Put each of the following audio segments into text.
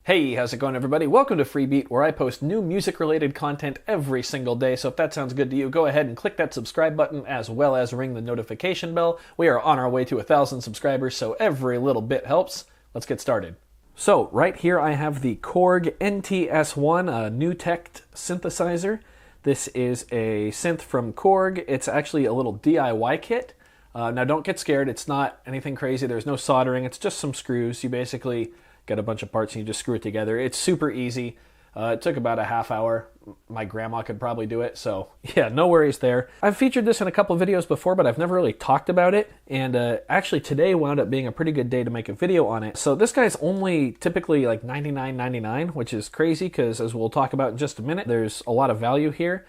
Hey, how's it going everybody? Welcome to Freebeat, where I post new music-related content every single day, so if that sounds good to you, go ahead and click that subscribe button as well as ring the notification bell. We are on our way to 1,000 subscribers, so every little bit helps. Let's get started. So, right here I have the Korg NTS-1, a new tech synthesizer. This is a synth from Korg. It's actually a little DIY kit. Now don't get scared, it's not anything crazy, there's no soldering, it's just some screws. You basically get a bunch of parts and you just screw it together. It's super easy. It took about a half hour. My grandma could probably do it, so yeah, no worries there. I've featured this in a couple of videos before, but I've never really talked about it, and actually today wound up being a pretty good day to make a video on it. So this guy's only typically like $99.99, which is crazy because, as we'll talk about in just a minute, there's a lot of value here.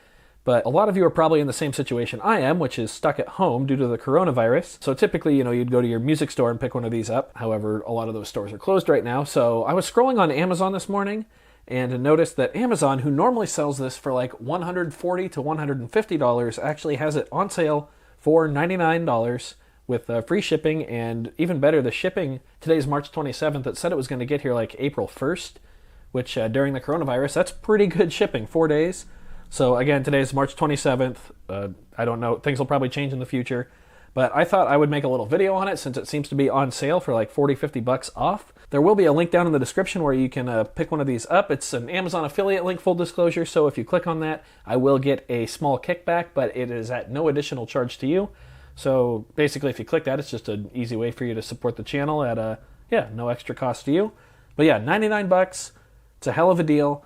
But a lot of you are probably in the same situation I am, which is stuck at home due to the coronavirus. So typically, you'd go to your music store and pick one of these up. However, a lot of those stores are closed right now. So I was scrolling on Amazon this morning and noticed that Amazon, who normally sells this for like $140 to $150, actually has it on sale for $99 with free shipping. And even better, the shipping, today's March 27th, it said it was going to get here like April 1st, which during the coronavirus, that's pretty good shipping, 4 days. So again, today is March 27th. I don't know, things will probably change in the future, but I thought I would make a little video on it since it seems to be on sale for like 40-50 bucks off. There will be a link down in the description where you can pick one of these up. It's an Amazon affiliate link, full disclosure, so if you click on that, I will get a small kickback, but it is at no additional charge to you. So basically, if you click that, it's just an easy way for you to support the channel at no extra cost to you. But yeah, 99 bucks. It's a hell of a deal.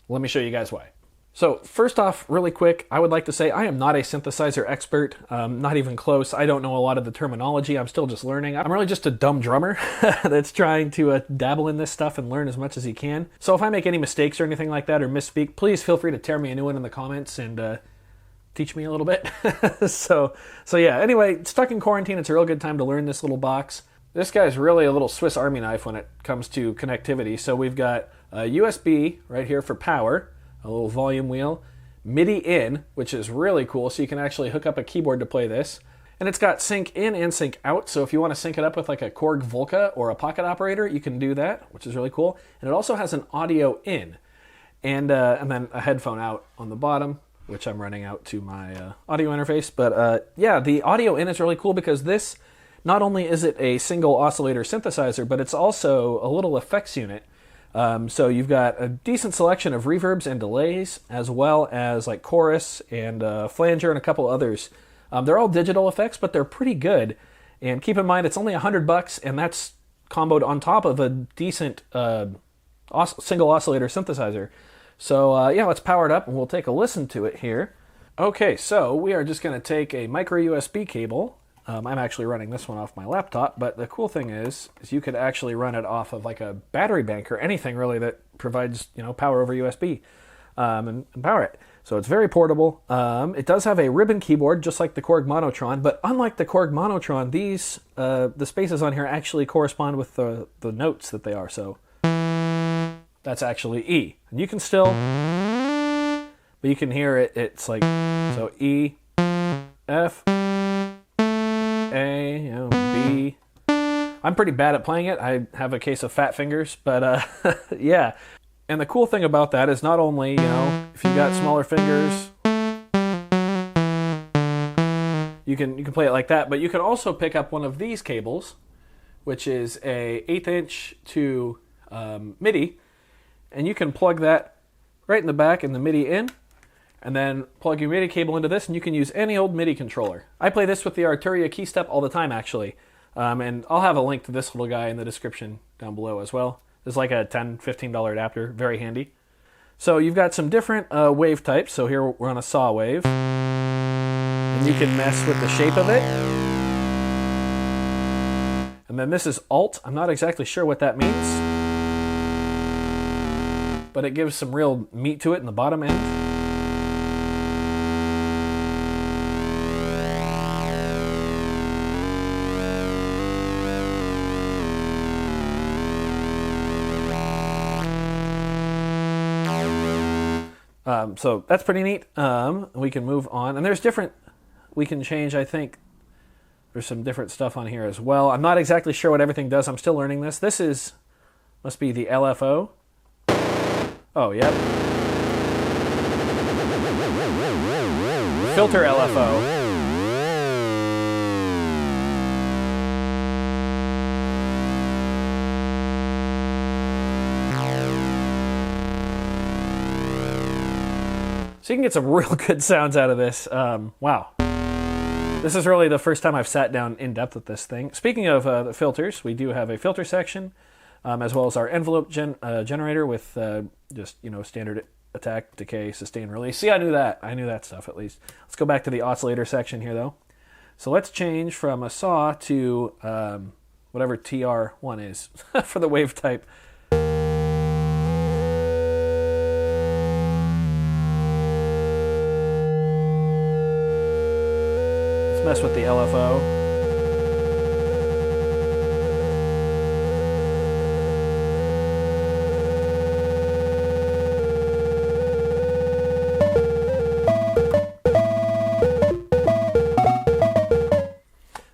Let me show you guys why. So first off, really quick, I would like to say I am not a synthesizer expert, not even close. I don't know a lot of the terminology. I'm still just learning. I'm really just a dumb drummer that's trying to dabble in this stuff and learn as much as he can. So if I make any mistakes or anything like that or misspeak, please feel free to tear me a new one in the comments and teach me a little bit. So yeah, anyway, stuck in quarantine, it's a real good time to learn this little box. This guy's really a little Swiss Army knife when it comes to connectivity. So we've got a USB right here for power, a little volume wheel, MIDI in, which is really cool, so you can actually hook up a keyboard to play this. And it's got sync in and sync out, so if you want to sync it up with like a Korg Volca or a pocket operator, you can do that, which is really cool. And it also has an audio in, and then a headphone out on the bottom, which I'm running out to my audio interface. But yeah, the audio in is really cool because this, not only is it a single oscillator synthesizer, but it's also a little effects unit. So you've got a decent selection of reverbs and delays, as well as like chorus and flanger and a couple others. They're all digital effects, but they're pretty good. And keep in mind, it's only $100, and that's comboed on top of a decent single oscillator synthesizer. So yeah, let's power it up and we'll take a listen to it here. Okay, so we are just going to take a micro USB cable. I'm actually running this one off my laptop, but the cool thing is you could actually run it off of like a battery bank or anything really that provides, power over USB and power it. So it's very portable. It does have a ribbon keyboard, just like the Korg Monotron, but unlike the Korg Monotron, these the spaces on here actually correspond with the notes that they are. So that's actually E, and you can still, but you can hear it. It's like so E, F, A, B. I'm pretty bad at playing it. I have a case of fat fingers, but yeah. And the cool thing about that is not only, if you got smaller fingers, you can play it like that, but you can also pick up one of these cables, which is a 1/8 inch to MIDI, and you can plug that right in the back in the MIDI in, and then plug your MIDI cable into this, and you can use any old MIDI controller. I play this with the Arturia keystep all the time, actually. And I'll have a link to this little guy in the description down below as well. It's like a $10, $15 adapter, very handy. So you've got some different wave types. So here we're on a saw wave. And you can mess with the shape of it. And then this is alt. I'm not exactly sure what that means, but it gives some real meat to it in the bottom end. So that's pretty neat. We can move on, and there's different, we can change, I think, there's some different stuff on here as well. I'm not exactly sure what everything does. I'm still learning this. This must be the LFO, Oh, yep. Filter LFO. So you can get some real good sounds out of this. Wow. This is really the first time I've sat down in depth with this thing. Speaking of the filters, we do have a filter section, as well as our envelope generator with just, you know, standard attack, decay, sustain, release. See, I knew that. I knew that stuff at least. Let's go back to the oscillator section here, though. So let's change from a saw to whatever TR1 is for the wave type. Mess with the LFO.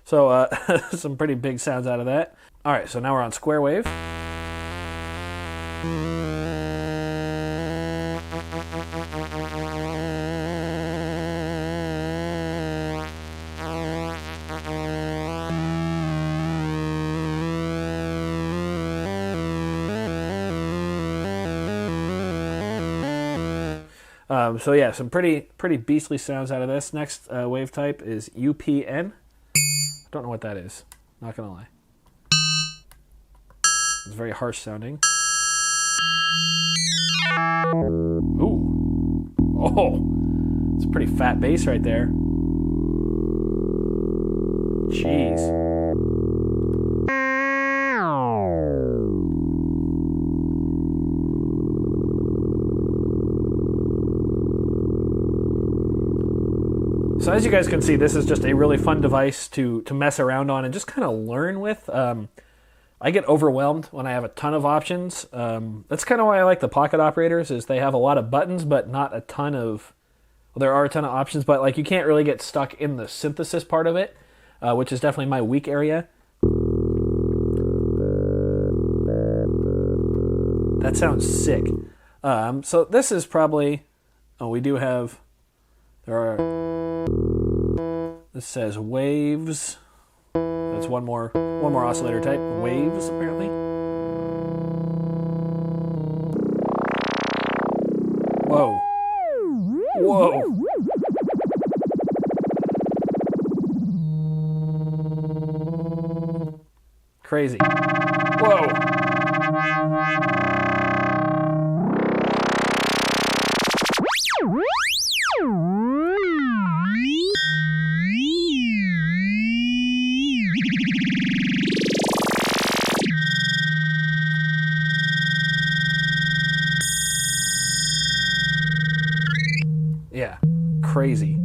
So some pretty big sounds out of that. All right, so now we're on square wave. So yeah, some pretty beastly sounds out of this. Next wave type is UPN. Don't know what that is. Not gonna lie. It's very harsh sounding. Ooh. Oh, it's a pretty fat bass right there. Jeez. So as you guys can see, this is just a really fun device to mess around on and just kind of learn with. I get overwhelmed when I have a ton of options. That's kind of why I like the pocket operators, is they have a lot of buttons, but not a ton of... Well, there are a ton of options, but like you can't really get stuck in the synthesis part of it, which is definitely my weak area. That sounds sick. So this is probably... Oh, we do have... There are... This says waves. That's one more oscillator type. Waves, apparently. Whoa. Whoa. Crazy. Whoa. Yeah, crazy.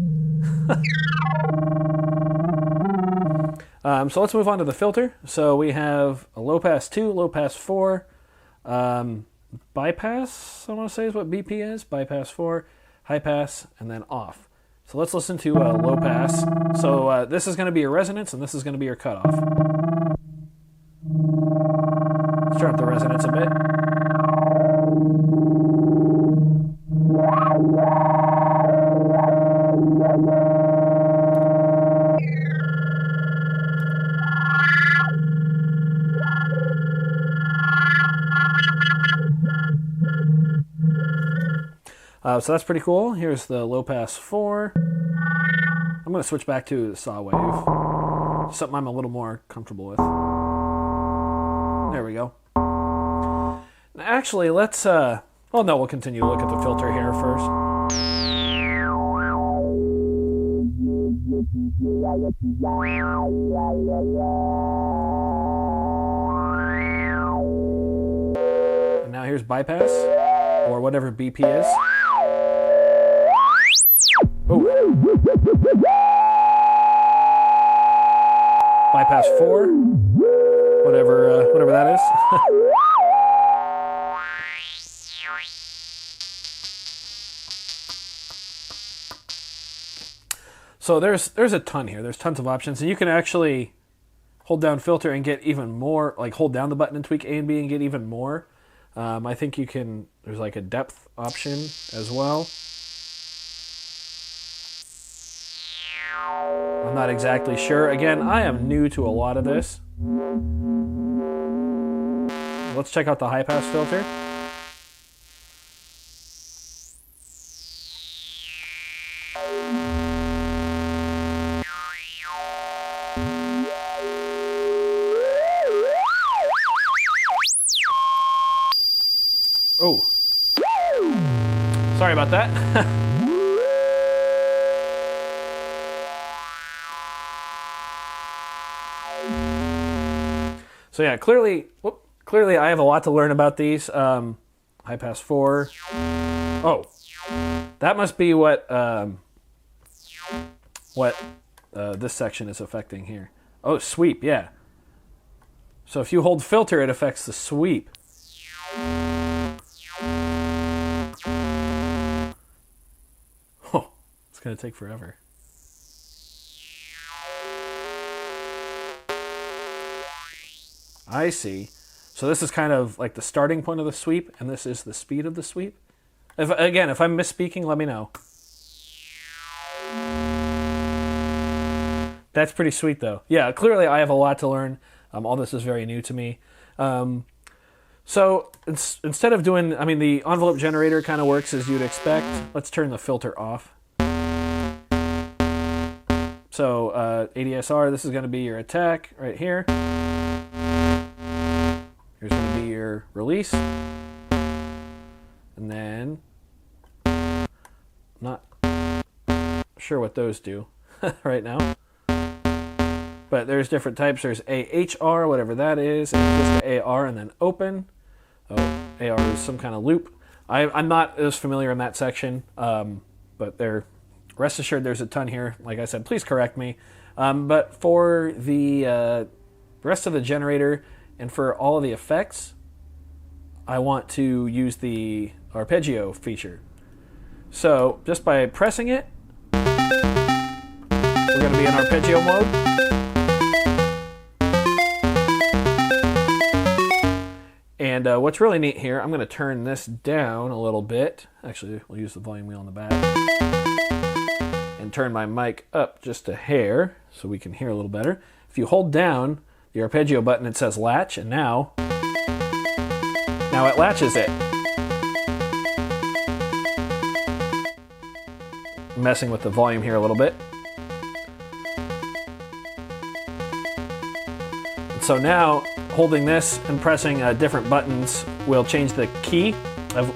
So let's move on to the filter. So we have a low pass 2, low pass 4, bypass, I want to say is what BP is, bypass 4, high pass, and then off. So let's listen to low pass. So this is going to be your resonance, and this is going to be your cutoff. Let's turn up the resonance a bit. So that's pretty cool. Here's the low pass 4. I'm going to switch back to the saw wave. Something I'm a little more comfortable with. There we go. Now actually, let's... well, no, we'll continue to look at the filter here first. And now here's bypass, or whatever BP is. Oh. Bypass 4, whatever that is. So there's a ton here. There's tons of options, and you can actually hold down filter and get even more, like hold down the button and tweak A and B and get even more. I think you can, there's like a depth option as well. I'm not exactly sure. Again, I am new to a lot of this. Let's check out the high pass filter. Oh, sorry about that. So yeah, clearly I have a lot to learn about these. High pass 4. Oh, that must be what this section is affecting here. Oh, sweep, yeah. So if you hold filter, it affects the sweep. Oh, it's gonna take forever. I see. So this is kind of like the starting point of the sweep, and this is the speed of the sweep. If I'm misspeaking, let me know. That's pretty sweet, though. Yeah, clearly I have a lot to learn. All this is very new to me. So instead of doing, I mean, the envelope generator kind of works as you'd expect. Let's turn the filter off. So ADSR, this is going to be your attack right here. Here's going to be your release. And then, not sure what those do right now. But there's different types. There's AHR, whatever that is, and just AR and then open. Oh, AR is some kind of loop. I'm not as familiar in that section, but rest assured there's a ton here. Like I said, please correct me. But for the rest of the generator and for all of the effects, I want to use the arpeggio feature. So just by pressing it, we're going to be in arpeggio mode. And what's really neat here, I'm going to turn this down a little bit. Actually, we'll use the volume wheel on the back. And turn my mic up just a hair so we can hear a little better. If you hold down the arpeggio button, it says latch, and now it latches it. I'm messing with the volume here a little bit. And so now, holding this and pressing different buttons will change the key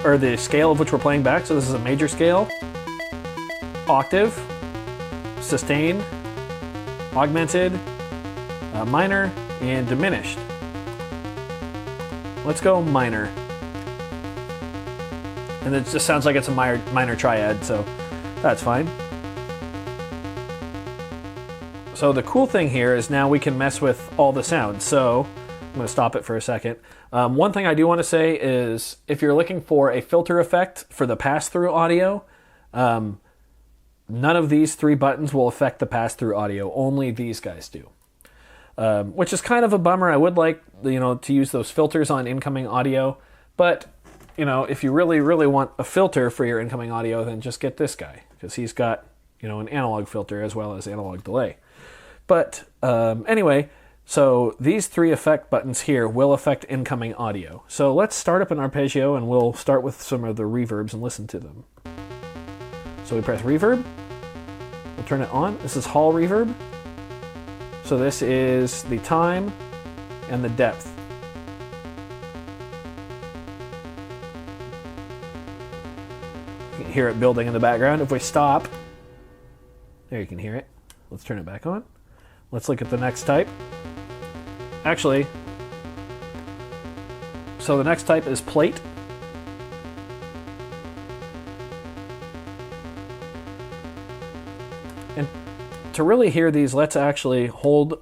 or the scale of which we're playing back. So this is a major scale, octave, sustain, augmented, minor, and diminished. Let's go minor. And it just sounds like it's a minor triad, so that's fine. So the cool thing here is now we can mess with all the sounds. So I'm going to stop it for a second. One thing I do want to say is if you're looking for a filter effect for the pass-through audio, none of these 3 buttons will affect the pass-through audio. Only these guys do. Which is kind of a bummer. I would like, to use those filters on incoming audio, but if you really, really want a filter for your incoming audio, then just get this guy, because he's got, an analog filter as well as analog delay. But anyway, so these 3 effect buttons here will affect incoming audio. So let's start up an arpeggio, and we'll start with some of the reverbs and listen to them. So we press reverb. We'll turn it on. This is hall reverb. So this is the time and the depth. You can hear it building in the background. If we stop, there you can hear it. Let's turn it back on. Let's look at the next type. Actually, so the next type is plate. And to really hear these, let's actually hold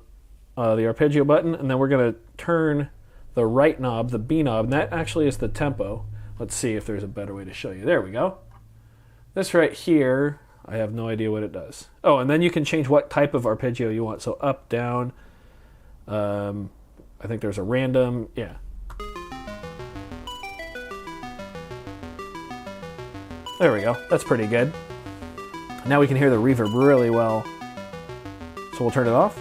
the arpeggio button, and then we're going to turn the right knob, the B knob, and that actually is the tempo. Let's see if there's a better way to show you. There we go. This right here, I have no idea what it does. Oh, and then you can change what type of arpeggio you want. So up, down, I think there's a random, yeah. There we go. That's pretty good. Now we can hear the reverb really well. So we'll turn it off.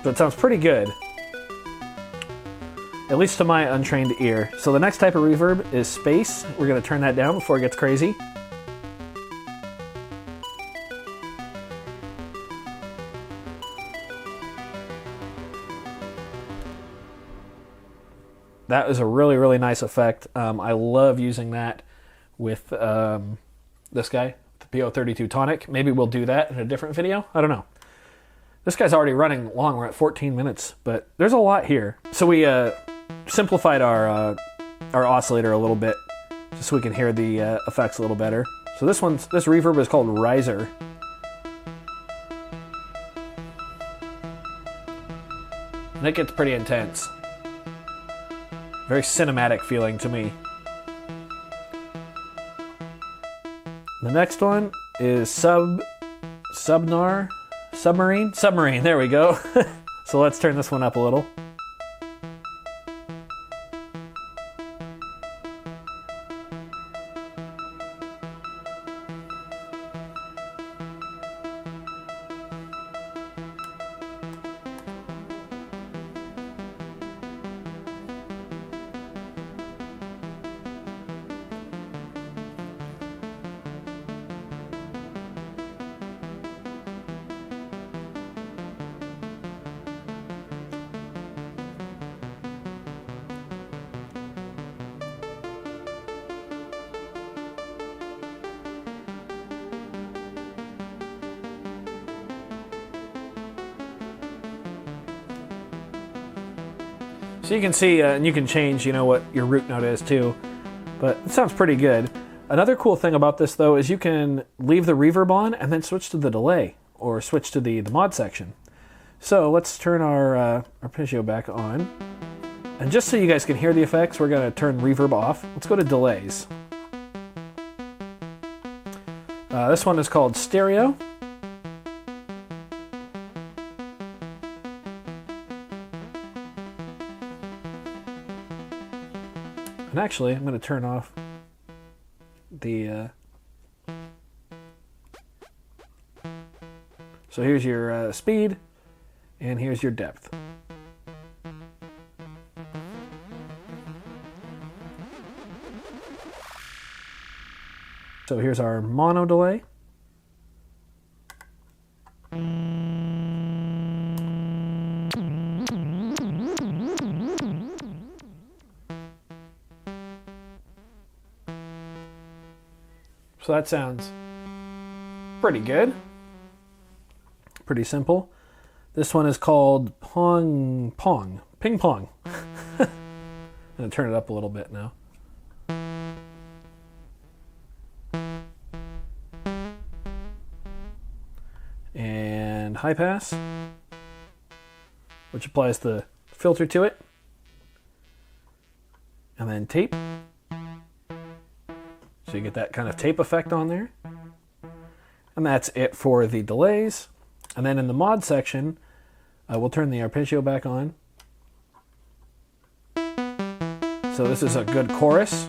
So it sounds pretty good, at least to my untrained ear. So the next type of reverb is space. We're going to turn that down before it gets crazy. That is a really, really nice effect. I love using that with this guy, the PO32 Tonic. Maybe we'll do that in a different video. I don't know. This guy's already running long. We're at 14 minutes, but there's a lot here. So we simplified our oscillator a little bit, just so we can hear the effects a little better. So this reverb is called Riser. And it gets pretty intense. Very cinematic feeling to me. The next one is Submarine. There we go. So let's turn this one up a little. So you can see, and you can change, what your root note is too, but it sounds pretty good. Another cool thing about this though is you can leave the reverb on and then switch to the delay, or switch to the mod section. So let's turn our arpeggio back on. And just so you guys can hear the effects, we're gonna turn reverb off. Let's go to delays. This one is called Stereo. And actually, I'm going to turn off the... So here's your speed, and here's your depth. So here's our mono delay. So that sounds pretty good. Pretty simple. This one is called Ping Pong. I'm gonna turn it up a little bit now. And high pass, which applies the filter to it. And then tape. So you get that kind of tape effect on there. And that's it for the delays. And then in the mod section, we'll turn the arpeggio back on. So this is a good chorus.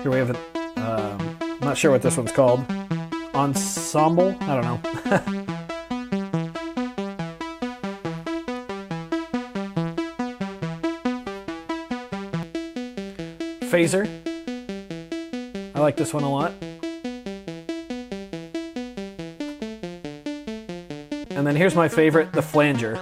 Here we have it. I'm not sure what this one's called. Ensemble? I don't know. Phaser. I like this one a lot. And then here's my favorite, the flanger.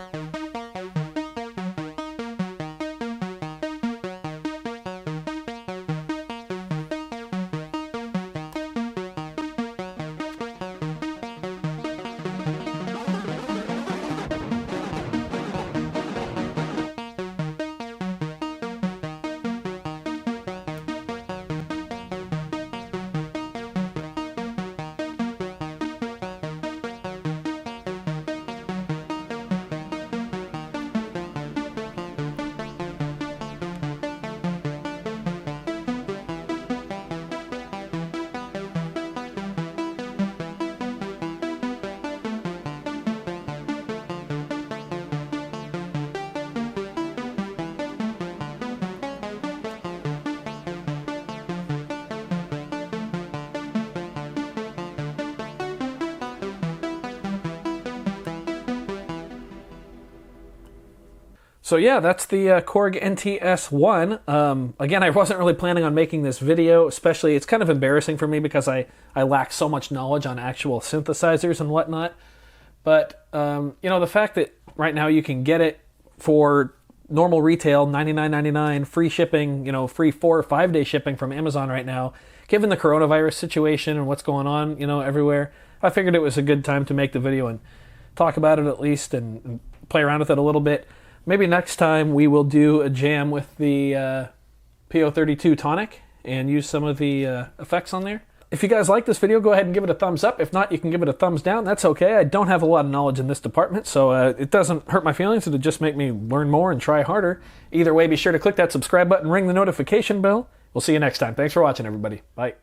So yeah, that's the Korg NTS-1. Again, I wasn't really planning on making this video, especially it's kind of embarrassing for me because I lack so much knowledge on actual synthesizers and whatnot. But, you know, the fact that right now you can get it for normal retail, $99.99, free shipping, you know, free 4 or 5 day shipping from Amazon right now, given the coronavirus situation and what's going on, you know, everywhere, I figured it was a good time to make the video and talk about it at least and play around with it a little bit. Maybe next time we will do a jam with the PO32 Tonic and use some of the effects on there. If you guys like this video, go ahead and give it a thumbs up. If not, you can give it a thumbs down. That's okay. I don't have a lot of knowledge in this department, so it doesn't hurt my feelings. It'll just make me learn more and try harder. Either way, be sure to click that subscribe button, ring the notification bell. We'll see you next time. Thanks for watching, everybody. Bye.